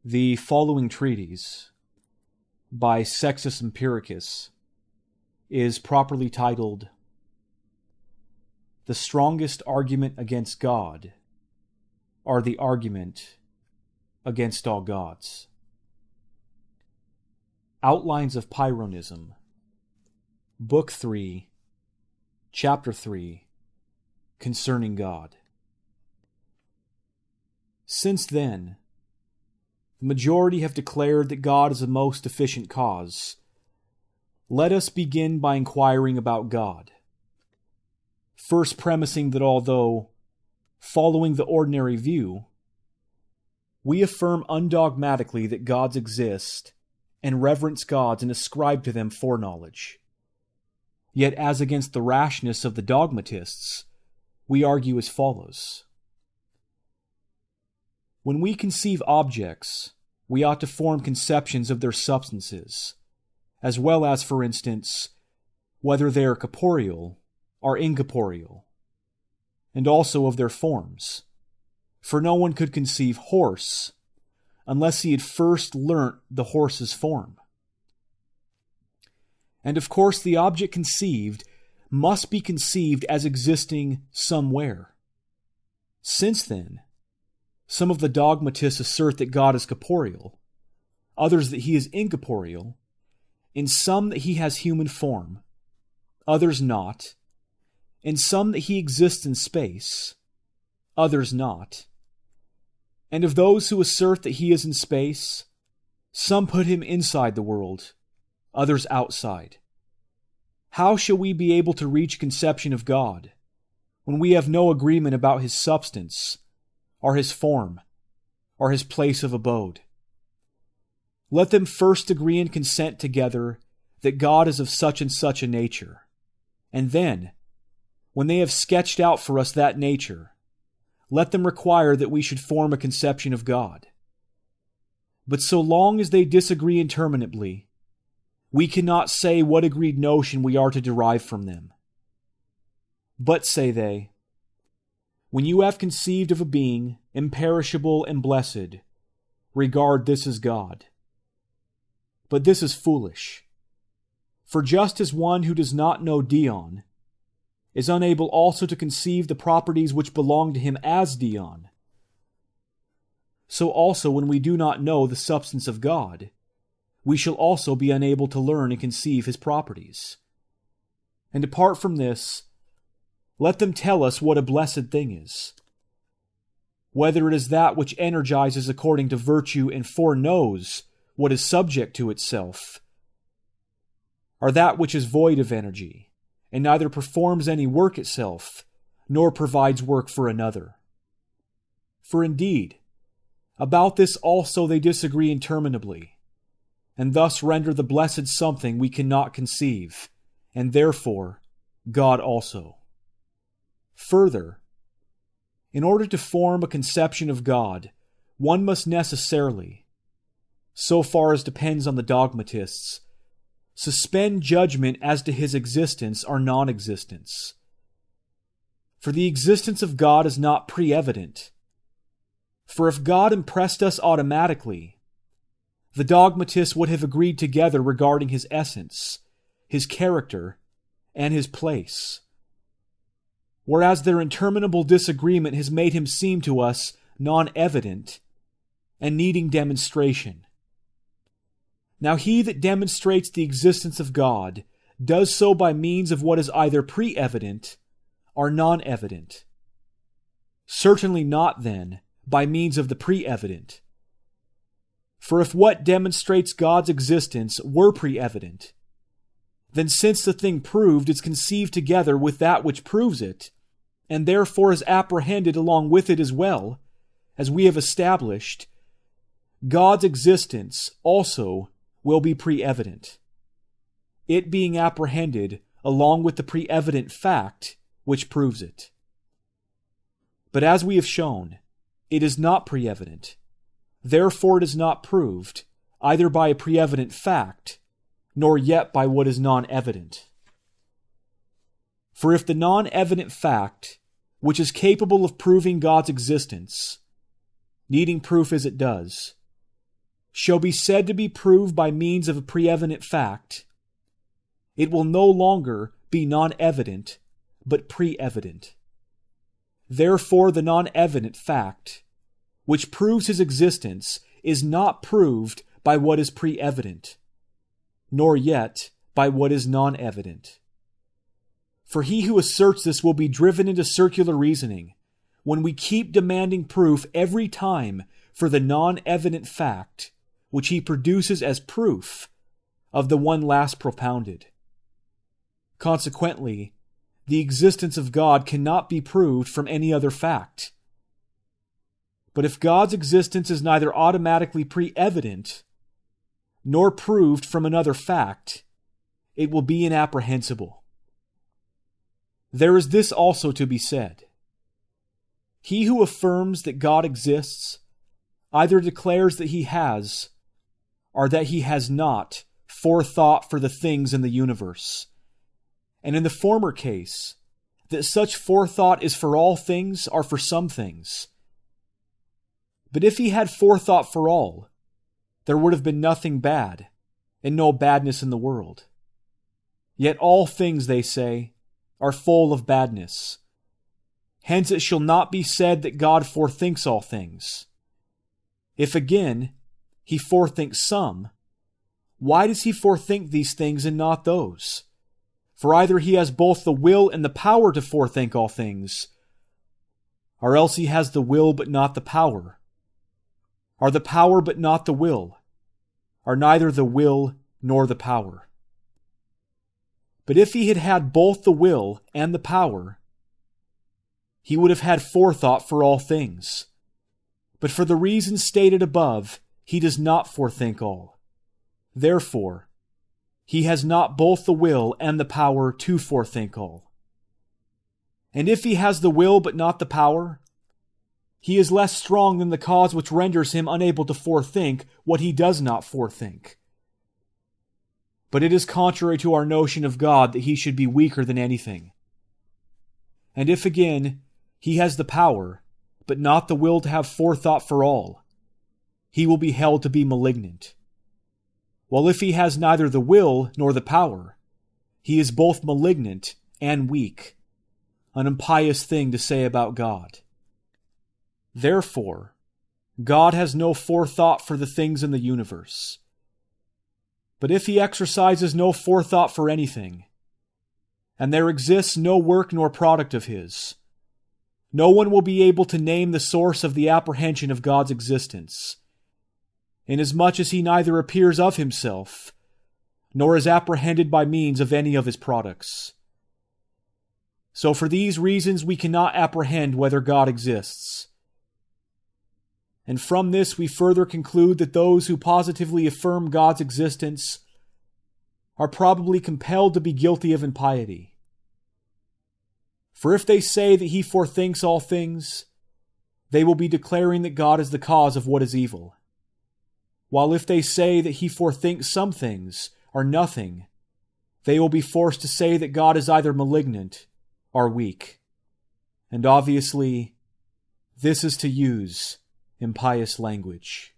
The following treatise by Sextus Empiricus is properly titled The Strongest Argument Against God are the Argument Against All Gods. Outlines of Pyrrhonism, Book 3, Chap.III, Concerning God. Since then, the majority have declared that God is a most efficient cause. Let us begin by inquiring about God. First premising that although, following the ordinary view, we affirm undogmatically that gods exist and reverence gods and ascribe to them foreknowledge, yet as against the rashness of the dogmatists, we argue as follows. When we conceive objects, we ought to form conceptions of their substances, as well as, for instance, whether they are corporeal or incorporeal, and also of their forms. For no one could conceive horse unless he had first learnt the horse's form. And of course the object conceived must be conceived as existing somewhere. Since then, some of the dogmatists assert that God is corporeal, others that he is incorporeal, in some that he has human form, others not, in some that he exists in space, others not. And of those who assert that he is in space, some put him inside the world, others outside. How shall we be able to reach conception of God when we have no agreement about his substance, or his form, or his place of abode? Let them first agree and consent together that God is of such and such a nature, and then, when they have sketched out for us that nature, let them require that we should form a conception of God. But so long as they disagree interminably, we cannot say what agreed notion we are to derive from them. But, say they, when you have conceived of a being imperishable and blessed, regard this as God. But this is foolish. For just as one who does not know Dion is unable also to conceive the properties which belong to him as Dion, so also when we do not know the substance of God, we shall also be unable to learn and conceive his properties. And apart from this, let them tell us what a blessed thing is. Whether it is that which energizes according to virtue and foreknows what is subject to itself, or that which is void of energy, and neither performs any work itself, nor provides work for another. For indeed, about this also they disagree interminably, and thus render the blessed something we cannot conceive, and therefore God also. Further, in order to form a conception of God, one must necessarily, so far as depends on the dogmatists, suspend judgment as to his existence or non-existence. For the existence of God is not pre-evident. For if God impressed us automatically, the dogmatists would have agreed together regarding his essence, his character, and his place, whereas their interminable disagreement has made him seem to us non-evident and needing demonstration. Now he that demonstrates the existence of God does so by means of what is either pre-evident or non-evident. Certainly not, then, by means of the pre-evident. For if what demonstrates God's existence were pre-evident, then since the thing proved is conceived together with that which proves it, and therefore is apprehended along with it as well, as we have established, God's existence also will be pre-evident, it being apprehended along with the pre-evident fact which proves it. But as we have shown, it is not pre-evident, therefore it is not proved, either by a pre-evident fact, nor yet by what is non-evident. For if the non-evident fact, which is capable of proving God's existence, needing proof as it does, shall be said to be proved by means of a pre-evident fact, it will no longer be non-evident, but pre-evident. Therefore, the non-evident fact, which proves his existence, is not proved by what is pre-evident, nor yet by what is non-evident. For he who asserts this will be driven into circular reasoning when we keep demanding proof every time for the non-evident fact which he produces as proof of the one last propounded. Consequently, the existence of God cannot be proved from any other fact. But if God's existence is neither automatically pre-evident nor proved from another fact, it will be inapprehensible. There is this also to be said. He who affirms that God exists either declares that he has, or that he has not, forethought for the things in the universe. And in the former case, that such forethought is for all things or for some things. But if he had forethought for all, there would have been nothing bad, and no badness in the world. Yet all things, they say, are full of badness. Hence it shall not be said that God forethinks all things. If again he forethinks some, why does he forethink these things and not those? For either he has both the will and the power to forethink all things, or else he has the will but not the power, or the power but not the will, or neither the will nor the power. But if he had had both the will and the power, he would have had forethought for all things. But for the reasons stated above, he does not forethink all. Therefore, he has not both the will and the power to forethink all. And if he has the will but not the power, he is less strong than the cause which renders him unable to forethink what he does not forethink. But it is contrary to our notion of God that he should be weaker than anything. And if again he has the power, but not the will to have forethought for all, he will be held to be malignant. While if he has neither the will nor the power, he is both malignant and weak, an impious thing to say about God. Therefore, God has no forethought for the things in the universe. But if he exercises no forethought for anything, and there exists no work nor product of his, no one will be able to name the source of the apprehension of God's existence, inasmuch as he neither appears of himself, nor is apprehended by means of any of his products. So for these reasons we cannot apprehend whether God exists. And from this we further conclude that those who positively affirm God's existence are probably compelled to be guilty of impiety. For if they say that he forethinks all things, they will be declaring that God is the cause of what is evil. While if they say that he forethinks some things or nothing, they will be forced to say that God is either malignant or weak. And obviously, this is to use impious language.